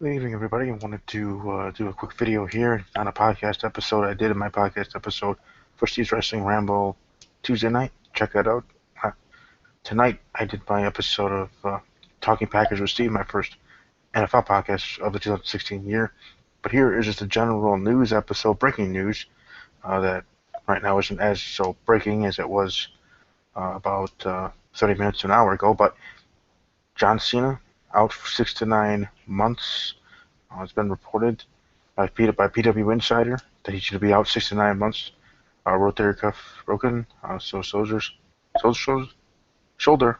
Good evening, everybody. I wanted to do a quick video here on a podcast episode I did in my podcast episode for Steve's Wrestling Ramble Tuesday night. Check that out. Tonight, I did my episode of Talking Packers with Steve, my first NFL podcast of the 2016 year. But here is just a general news episode, breaking news, that right now isn't as so breaking as it was about 30 minutes to an hour ago. But John Cena out for 6 to 9 months. It's been reported by PW Insider that he's going to be out 6 to 9 months. Rotator cuff broken, shoulder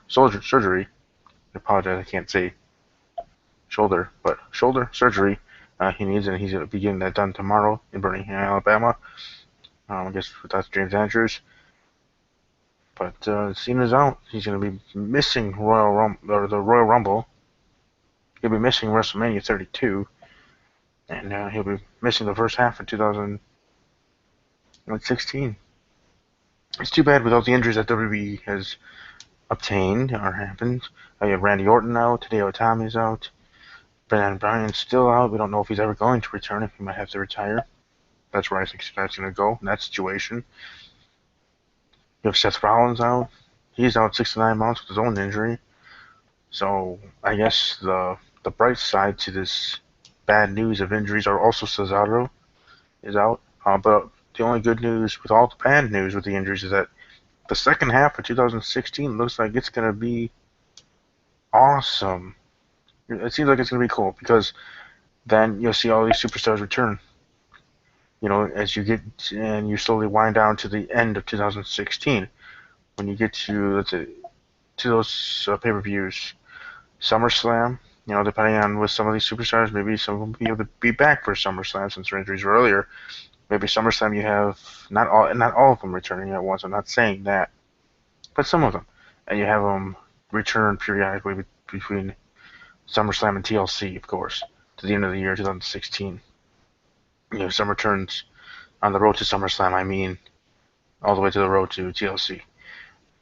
surgery. I apologize, I can't say shoulder, but shoulder surgery he needs, and he's going to be getting that done tomorrow in Birmingham, Alabama. I guess that's James Andrews. But Cena's out. He's going to be missing the Royal Rumble. He'll be missing WrestleMania 32. And he'll be missing the first half of 2016. It's too bad with all the injuries that WWE has obtained or happened. You have Randy Orton out, Hideo Itami's out, Brandon Bryan's still out. We don't know if he's ever going to return, if he might have to retire. That's where I think that's going to go in that situation. You have Seth Rollins out. He's out 6 to 9 months with his own injury. So I guess the bright side to this bad news of injuries are also Cesaro is out. But the only good news with all the bad news with the injuries is that the second half of 2016 looks like it's going to be awesome. It seems like it's going to be cool because then you'll see all these superstars return. You know, as you get and you slowly wind down to the end of 2016, when you get to let's say to those pay-per-views, SummerSlam. You know, depending on with some of these superstars, maybe some of them will be able to be back for SummerSlam since their injuries were earlier. Maybe SummerSlam you have not all of them returning at once. I'm not saying that, but some of them, and you have them return periodically between SummerSlam and TLC, of course, to the end of the year 2016. You know, some returns on the road to SummerSlam. I mean, all the way to the road to TLC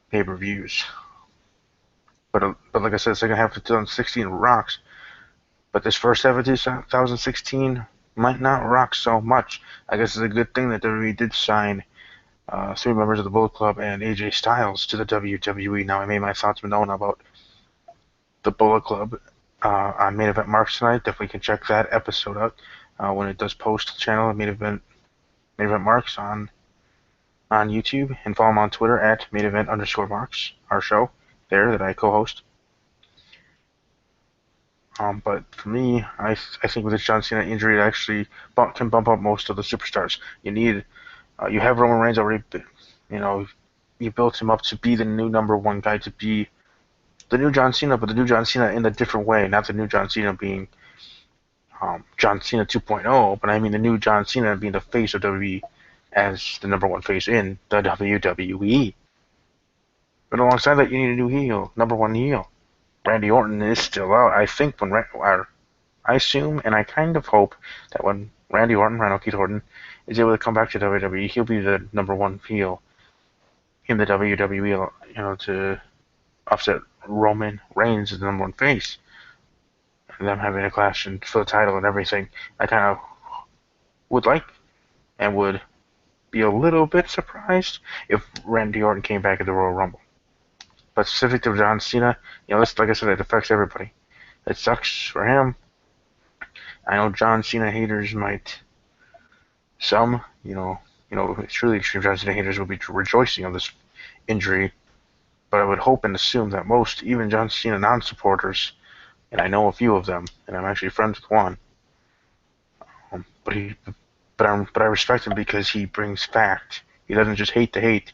pay-per-views. But like I said, the second half of 2016 rocks. But this first half of 2016 might not rock so much. I guess it's a good thing that WWE did sign 3 members of the Bullet Club and AJ Styles to the WWE. Now, I made my thoughts known about the Bullet Club on Main Event Marks tonight. Definitely can check that episode out when it does post to the channel, Main Event Marks on YouTube, and follow them on Twitter at @main_event_marks, our show there that I co-host. But for me, I think with this John Cena injury, it actually can bump up most of the superstars. You have Roman Reigns already, you built him up to be the new number one guy, to be the new John Cena, but the new John Cena in a different way, not the new John Cena being John Cena 2.0, but I mean the new John Cena being the face of WWE as the number one face in the WWE. But alongside that, you need a new heel, number one heel. Randy Orton is still out. I think I assume and I kind of hope that when Randy Orton, Randall Keith Orton, is able to come back to WWE, he'll be the number one heel in the WWE, to offset Roman Reigns as the number one face. And them having a clash for the title and everything. I kind of would like and would be a little bit surprised if Randy Orton came back at the Royal Rumble. But specific to John Cena, like I said, it affects everybody. It sucks for him. I know John Cena haters might, truly extreme John Cena haters will be rejoicing of this injury. But I would hope and assume that most, even John Cena non-supporters, and I know a few of them, and I'm actually friends with one. But I respect him because he brings fact. He doesn't just hate to hate.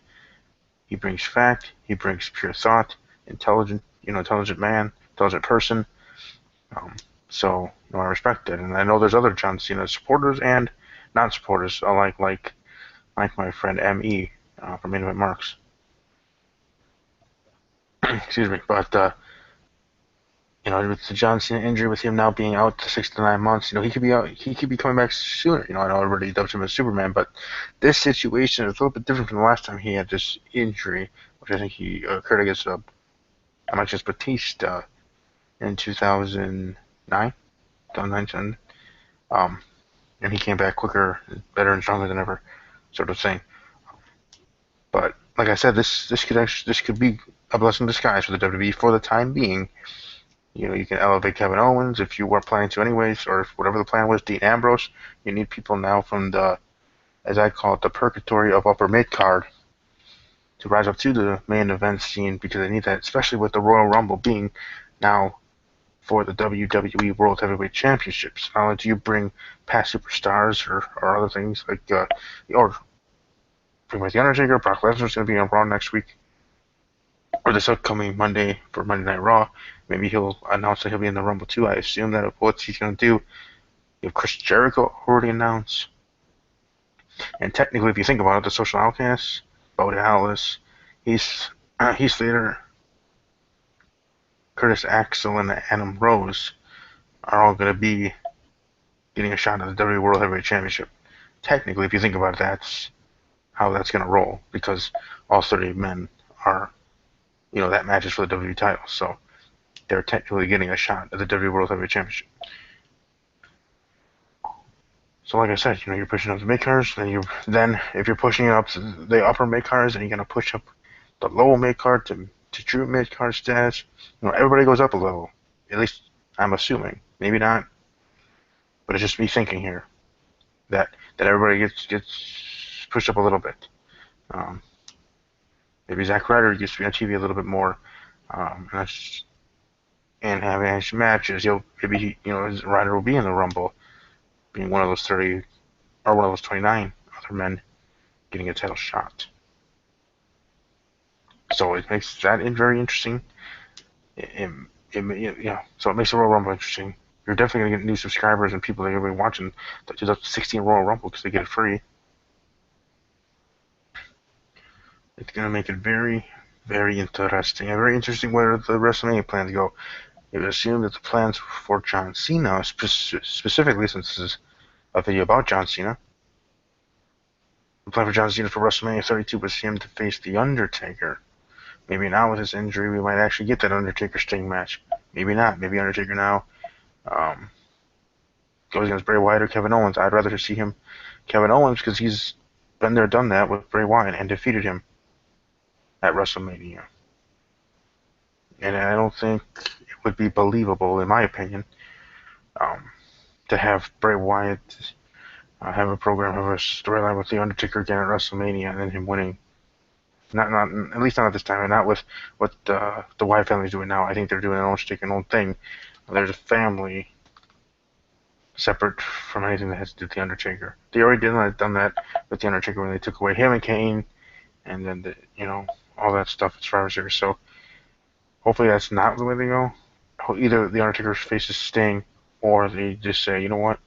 He brings fact. He brings pure thought. Intelligent man, intelligent person. So I respect it, and I know there's other John Cena supporters and non-supporters alike, like my friend Me from Main Event Marks. Excuse me, but with the John Cena injury, with him now being out to 6 to 9 months, he could be out. He could be coming back sooner. I know everybody dubbed him as Superman, but this situation is a little bit different from the last time he had this injury, which I think he occurred against Alexis Batista in 2009. on 9/10. Um, and he came back quicker, better, and stronger than ever, sort of thing. But like I said, this could be a blessing in disguise for the WWE for the time being. You know, you can elevate Kevin Owens if you were planning to anyways, or if whatever the plan was. Dean Ambrose. You need people now from the, as I call it, the purgatory of upper mid card to rise up to the main event scene because they need that, especially with the Royal Rumble being now for the WWE World Heavyweight Championships. Not only do you bring past superstars or other things like, or bring back The Undertaker, Brock Lesnar's going to be on Raw next week, or this upcoming Monday for Monday Night Raw. Maybe he'll announce that he'll be in the Rumble too. I assume that what he's going to do. You have Chris Jericho already announced. And technically, if you think about it, the Social Outcasts, Bo Dallas, Heath Slater, Curtis Axel, and Adam Rose are all going to be getting a shot at the WWE World Heavyweight Championship. Technically, if you think about it, that's how that's going to roll because all 30 men are, that matches for the WWE title. So they're technically getting a shot at the WWE World Heavyweight Championship. So like I said, you're pushing up the mid cards, then if you're pushing up the upper mid cards, then you're gonna push up the lower mid card to true mid card status. Everybody goes up a level. At least I'm assuming. Maybe not, but it's just me thinking here that everybody gets pushed up a little bit. Maybe Zack Ryder gets to be on TV a little bit more, and having matches. Maybe Ryder will be in the Rumble, being one of those 30 or one of those 29 other men getting a title shot. So it makes that very interesting. So it makes the Royal Rumble interesting. You're definitely going to get new subscribers and people that are going to be watching the 2016 Royal Rumble because they get it free. It's going to make it very, very interesting. And very interesting where the WrestleMania plans go. You would assume that the plans for John Cena, specifically since this is a video about John Cena, the plan for John Cena for WrestleMania 32 was him to face The Undertaker. Maybe now with his injury, we might actually get that Undertaker Sting match. Maybe not. Maybe Undertaker now goes against Bray Wyatt or Kevin Owens. I'd rather see him, Kevin Owens, because he's been there, done that with Bray Wyatt and defeated him at WrestleMania. And I don't think it would be believable, in my opinion, to have Bray Wyatt have a program, have a storyline with The Undertaker again at WrestleMania and then him winning. Not at least not at this time, and not with what the Wyatt family's doing now. I think they're doing their own stick and own thing. There's a family separate from anything that has to do with The Undertaker. They already done that with The Undertaker when they took away him and Kane, and then all that stuff as far as there. So hopefully that's not the way they go. Either The Undertaker faces Sting, or they just say, you know what,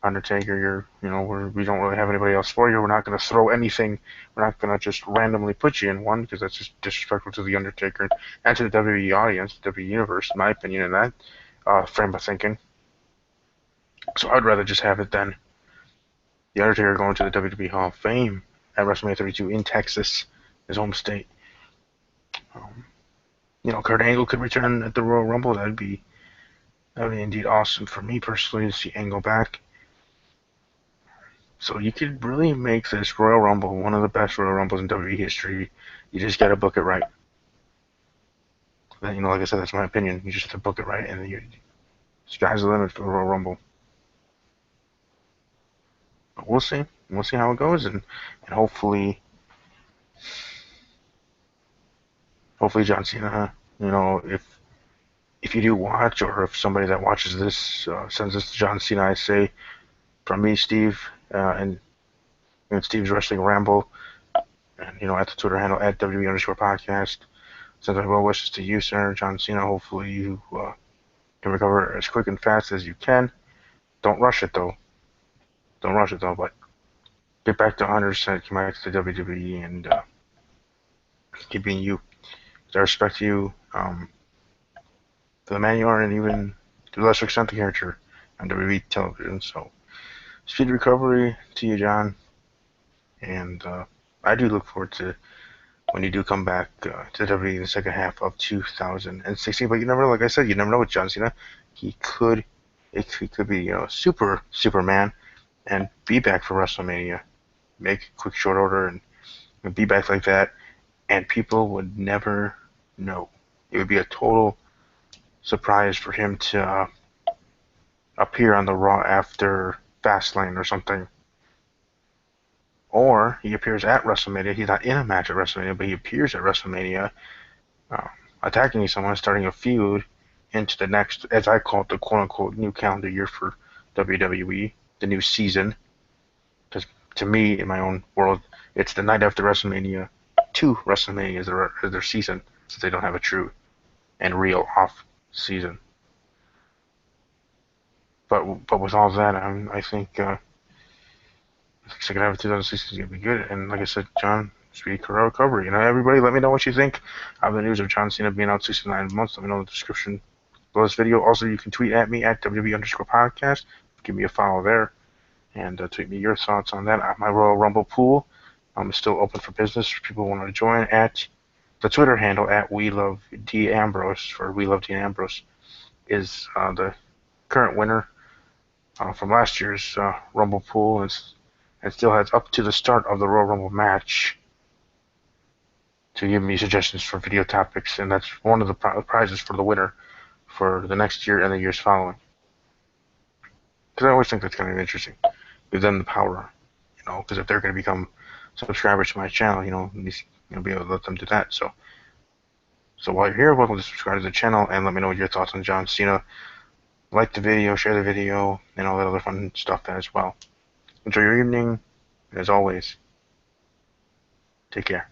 Undertaker, we don't really have anybody else for you. We're not going to throw anything. We're not going to just randomly put you in one because that's just disrespectful to the Undertaker and to the WWE audience, the WWE universe, in my opinion, in that frame of thinking. So I'd rather just have it than the Undertaker going to the WWE Hall of Fame at WrestleMania 32 in Texas, his home state. Kurt Angle could return at the Royal Rumble. That would be indeed awesome for me personally to see Angle back. So you could really make this Royal Rumble one of the best Royal Rumbles in WWE history. You just got to book it right. Like I said, that's my opinion. You just have to book it right, and sky's the limit for the Royal Rumble. But we'll see. We'll see how it goes, and hopefully John Cena. If you do watch, or if somebody that watches this sends this to John Cena, I say from me, Steve, and Steve's Wrestling Ramble, and at the Twitter handle at WWE_podcast. Send my well wishes to you, sir, John Cena. Hopefully you can recover as quick and fast as you can. Don't rush it though. But get back to 100%. Come back to the WWE and keep being you. I respect you for the man you are, and even to a lesser extent the character on WWE television. So speedy recovery to you, John. And I do look forward to when you do come back to WWE in the second half of 2016. But like I said, you never know with John Cena. He could He could be, Superman and be back for WrestleMania. Make a quick short order and be back like that, and people would never know. It would be a total surprise for him to appear on the Raw after Fastlane or something. Or he appears at WrestleMania. He's not in a match at WrestleMania, but he appears at WrestleMania, uh, attacking someone, starting a feud into the next, as I call it, the quote-unquote new calendar year for WWE, the new season. Because to me, in my own world, it's the night after WrestleMania to WrestleMania is their season, since they don't have a true and real off season. But with all that, I think second half of 2016 is gonna be good. And like I said, John, speedy recovery. Everybody, let me know what you think of the news of John Cena being out 69 months. Let me know in the description below this video. Also, you can tweet at me at WB_podcast. Give me a follow there, and tweet me your thoughts on that. My Royal Rumble pool is still open for business. If people want to join at the Twitter handle at WeLoveDAmbrose for We Love Dean Ambrose is the current winner from last year's Rumble pool, and still has up to the start of the Royal Rumble match to give me suggestions for video topics, and that's one of the prizes for the winner for the next year and the years following. Because I always think that's kind of interesting. Give them the power, because if they're going to become subscribers to my channel, at least be able to let them do that. So while you're here, welcome to subscribe to the channel and let me know your thoughts on John Cena. Like the video, share the video, and all that other fun stuff as well. Enjoy your evening, and as always, take care.